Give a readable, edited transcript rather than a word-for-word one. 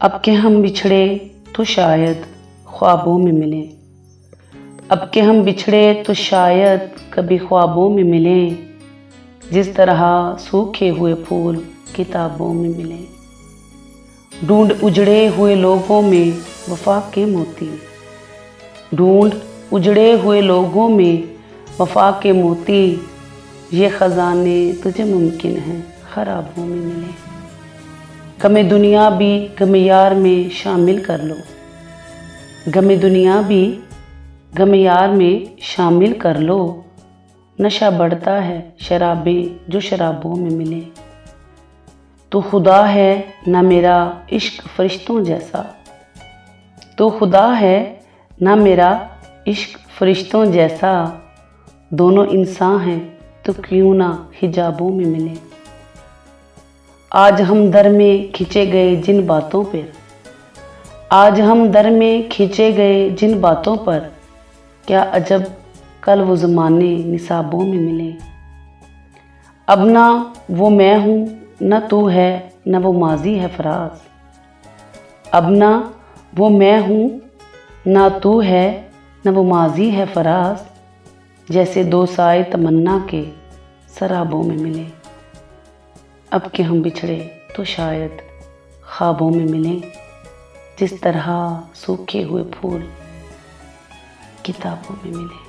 अब के हम बिछड़े तो शायद ख्वाबों में मिले, अब के हम बिछड़े तो शायद कभी ख्वाबों में मिले, जिस तरह सूखे हुए फूल किताबों में मिले। ढूंढ उजड़े हुए लोगों में वफा के मोती, ढूंढ उजड़े हुए लोगों में वफा के मोती, ये ख़जाने तुझे मुमकिन है ख़राबों में मिले। गमे दुनिया भी गमे यार में शामिल कर लो, गमे दुनिया भी गमे यार में शामिल कर लो। नशा बढ़ता है शराबें जो शराबों में मिले। तो खुदा है ना मेरा इश्क फरिश्तों जैसा, तो खुदा है ना मेरा इश्क फरिश्तों जैसा। दोनों इंसान हैं तो क्यों ना हिजाबों में मिले। आज हम दर में खींचे गए जिन बातों पर, आज हम दर में खींचे गए जिन बातों पर, क्या अजब कल वो ज़माने निसाबों में मिले। अब ना वो मैं हूँ न तू है न वो माजी है फराज, अब ना वो मैं हूँ ना तू है न वो माजी है फराज, जैसे दो साए तमन्ना के सराबों में मिले। अब के हम बिछड़े तो शायद ख्वाबों में मिले, जिस तरह सूखे हुए फूल किताबों में मिले।